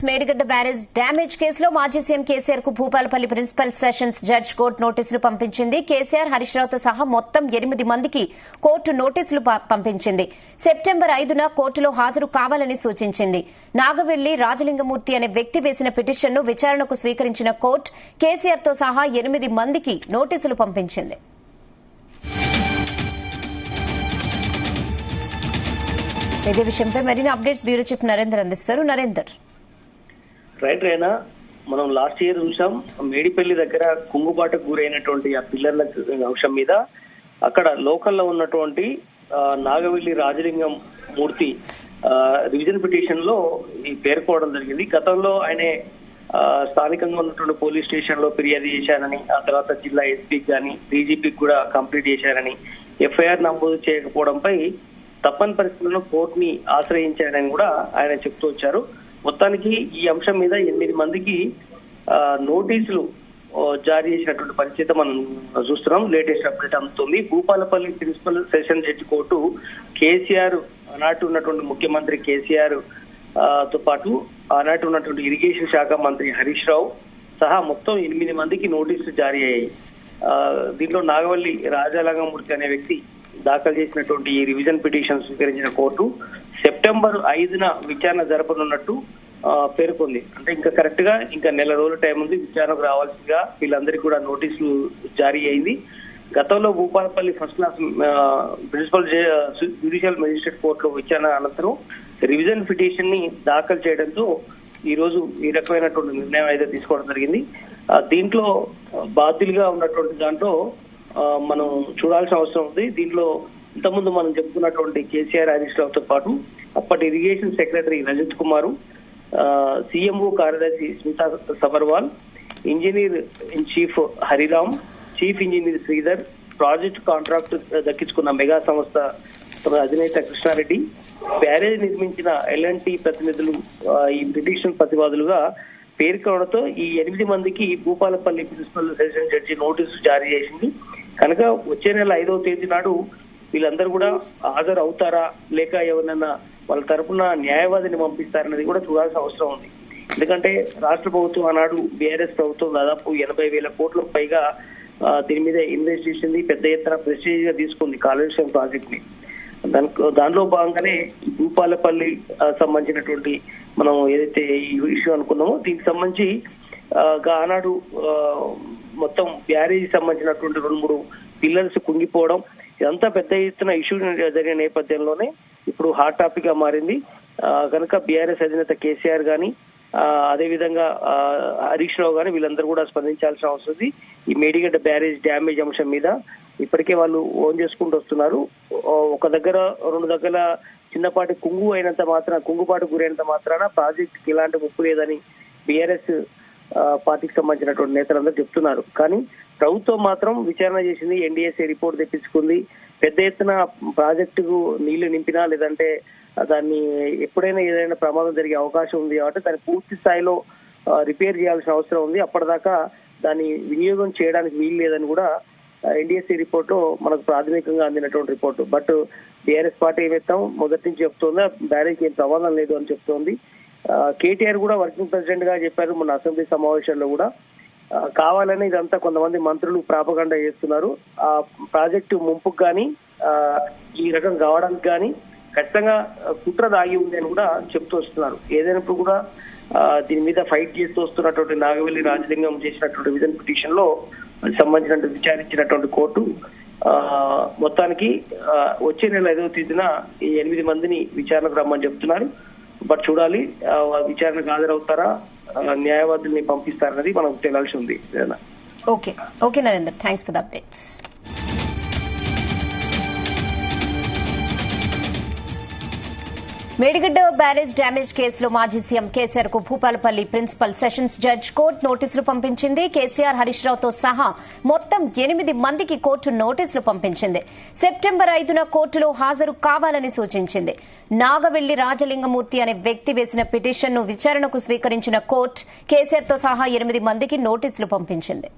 Medigadda barrage damage కేసులో మాజీ CM KCR కు Bhupalpally principal sessions judge court నోటీసులు పంపించింది. కేసీఆర్, హరీష్ రావుతో సహా మొత్తం 8 మందికి కోర్టు నోటీసులు పంపించింది. సెప్టెంబర్ 5న కోర్టులో హాజరు కావాలని సూచించింది. నాగవెల్లి రాజలింగమూర్తి అనే వ్యక్తి వేసిన పిటిషన్ను విచారణకు స్వీకరించిన కోర్టు కేసీఆర్ తో సహా 8 మందికి నోటీసులు పంపించింది. ఇదే విషయంపై మరిన్ని అప్డేట్స్ బ్యూరో చీఫ్ నరేందర్ అందిస్తారు. నరేందర్, రైట్ రైనా, మనం లాస్ట్ ఇయర్ చూసాం మేడిపల్లి దగ్గర కుంగుబాటుకు గురైనటువంటి ఆ పిల్లర్ల అంశం మీద అక్కడ లోకల్లో ఉన్నటువంటి నాగవెల్లి రాజలింగం మూర్తి రివిజన్ పిటిషన్ లో పేర్కోవడం జరిగింది. గతంలో ఆయన స్థానికంగా ఉన్నటువంటి పోలీస్ స్టేషన్ లో ఫిర్యాదు చేశారని, ఆ తర్వాత జిల్లా ఎస్పీకి కానీ డీజీపీకి కూడా కంప్లీట్ చేశారని, ఎఫ్ఐఆర్ నమోదు చేయకపోవడంపై తప్పని పరిస్థితుల్లో కోర్టుని ఆశ్రయించారని కూడా ఆయన చెప్తూ వచ్చారు. మొత్తానికి ఈ అంశం మీద 8 మందికి నోటీసులు జారీ చేసినటువంటి పరిస్థితి మనం చూస్తున్నాం. లేటెస్ట్ అప్డేట్ అందుతుంది. Bhupalpally principal session judge court KCR, ఆనాటి ఉన్నటువంటి ముఖ్యమంత్రి కేసీఆర్ తో పాటు ఆనాటి ఉన్నటువంటి ఇరిగేషన్ శాఖ మంత్రి హరీష్ రావు సహా మొత్తం 8 మందికి నోటీసులు జారీ అయ్యాయి. దీంట్లో నాగవల్లి రాజలింగమూర్తి అనే వ్యక్తి దాఖలు చేసినటువంటి ఈ రివిజన్ పిటిషన్ స్వీకరించిన కోర్టు సెప్టెంబర్ 5న విచారణ జరపనున్నట్టు పేర్కొంది. అంటే ఇంకా కరెక్ట్ గా ఇంకా నెల రోజుల టైం ఉంది విచారణకు రావాల్సిందిగా వీళ్ళందరికీ కూడా నోటీసులు జారీ అయింది. గతంలో Bhupalpally first class principal judicial magistrate కోర్టులో విచారణ అనంతరం రివిజన్ పిటిషన్ ని దాఖలు చేయడంతో ఈ రోజు ఈ రకమైనటువంటి నిర్ణయం అయితే తీసుకోవడం జరిగింది. దీంట్లో బాధ్యులుగా ఉన్నటువంటి దాంట్లో మనం చూడాల్సిన అవసరం ఉంది. దీంట్లో ఇంతకుముందు మనం చెప్పుకున్నటువంటి కేసీఆర్, హరీష్ రావుతో పాటు అప్పటి irrigation secretary Rajat Kumar, CMO కార్యదర్శి Smita Sabharwal, engineer in chief Hariram, chief engineer Sridhar, project contract దక్కించుకున్న మెగా సంస్థ అధినేత కృష్ణారెడ్డి, బ్యారేజ్ నిర్మించిన ఎల్ఎన్టీ ప్రతినిధులు ఈ పిటిషన్ ప్రతివాదులుగా పేర్కొనడంతో ఈ 8 మందికి Bhupalpally principal session judge notice జారీ చేసింది. కనుక వచ్చే నెల 5వ తేదీ నాడు వీళ్ళందరూ కూడా హాజరు అవుతారా లేక ఎవరినైనా వాళ్ళ తరఫున న్యాయవాదిని పంపిస్తారనేది కూడా చూడాల్సిన అవసరం ఉంది. ఎందుకంటే రాష్ట్ర ప్రభుత్వం ఆనాడు బీఆర్ఎస్ ప్రభుత్వం దాదాపు 80,000 కోట్లకు పైగా దీని మీద ఇన్వెస్ట్ చేసింది. పెద్ద ఎత్తున ప్రెస్టీజ్ గా తీసుకుంది కాళేశ్వరం ప్రాజెక్ట్ ని. దానిలో భాగంగానే భూపాలపల్లి సంబంధించినటువంటి మనం ఏదైతే ఈ ఇష్యూ అనుకున్నామో దీనికి సంబంధించి ఆనాడు మొత్తం బ్యారేజ్ సంబంధించినటువంటి 2-3 పిల్లర్స్ కుంగిపోవడం ఇదంతా పెద్ద ఎత్తున ఇష్యూ జరిగిన నేపథ్యంలోనే ఇప్పుడు హాట్ టాపిక్ గా మారింది. కనుక బీఆర్ఎస్ అధినేత కేసీఆర్ గాని అదేవిధంగా హరీష్ రావు గాని వీళ్ళందరూ కూడా స్పందించాల్సిన అవసరం ఉంది. ఈ మేడిగడ్డ బ్యారేజ్ డ్యామేజ్ అంశం మీద ఇప్పటికే వాళ్ళు ఓన్ చేసుకుంటూ వస్తున్నారు. ఒక దగ్గర 2 దగ్గర చిన్నపాటి కుంగుపాటు గురైనంత మాత్రాన ప్రాజెక్ట్ ఎలాంటి ముప్పు లేదని బీఆర్ఎస్ పార్టీకి సంబంధించినటువంటి నేతలందరూ చెప్తున్నారు. కానీ ప్రభుత్వం మాత్రం విచారణ చేసింది, ఎన్డీఎస్ఏ రిపోర్ట్ తెప్పించుకుంది. పెద్ద ఎత్తున ప్రాజెక్టుకు నీళ్లు నింపినా లేదంటే దాన్ని ఎప్పుడైనా ఏదైనా ప్రమాదం జరిగే అవకాశం ఉంది కాబట్టి దాన్ని పూర్తి స్థాయిలో రిపేర్ చేయాల్సిన అవసరం ఉంది. అప్పటిదాకా దాన్ని వినియోగం చేయడానికి వీలు లేదని కూడా ఎన్డీఎస్ఏ రిపోర్ట్ లో మనకు ప్రాథమికంగా అందినటువంటి రిపోర్టు. బట్ బీఆర్ఎస్ పార్టీ ఏమైతాం మొదటి నుంచి చెప్తోందా బ్యారేజ్ ఏం ప్రమాదం లేదు అని చెప్తోంది. కేటీఆర్ కూడా వర్కింగ్ ప్రెసిడెంట్ గా చెప్పారు మొన్న అసెంబ్లీ సమావేశంలో కూడా. కావాలని ఇదంతా కొంతమంది మంత్రులు ప్రాపగండా చేస్తున్నారు. ఆ ప్రాజెక్టు ముంపుకు కానీ ఈ రకం కావడానికి కానీ ఖచ్చితంగా కుట్ర దాగి ఉంది అని కూడా చెప్తూ వస్తున్నారు. ఏదైనప్పుడు కూడా దీని మీద ఫైట్ చేస్తూ వస్తున్నటువంటి నాగవెల్లి రాజలింగం చేసినటువంటి రివిజన్ పిటిషన్ లో సంబంధించినటువంటి విచారించినటువంటి కోర్టు మొత్తానికి వచ్చే నెల 5వ తేదీన ఈ 8 మందిని విచారణకు రమ్మని చెప్తున్నారు. బట్ చూడాలి విచారణకు హాజరవుతారా, న్యాయవాదుల్ని పంపిస్తారన్నది మనకు తెలియాల్సి ఉంది. Okay Narender, thanks for the updates. Medigadda barrage damage కేసులో మాజీ సీఎం కేసీఆర్ కు Bhupalpally principal sessions judge court నోటీసులు పంపించింది. కేసీఆర్, హరీష్ రావుతో సహా మొత్తం 8 మందికి కోర్టు నోటీసులు పంపించింది. సెప్టెంబర్ 5న కోర్టులో హాజరు కావాలని సూచించింది. నాగవెల్లి రాజలింగమూర్తి అనే వ్యక్తి వేసిన పిటిషన్ను విచారణకు స్వీకరించిన కోర్టు కేసీఆర్ తో సహా 8 మందికి నోటీసులు పంపించింది.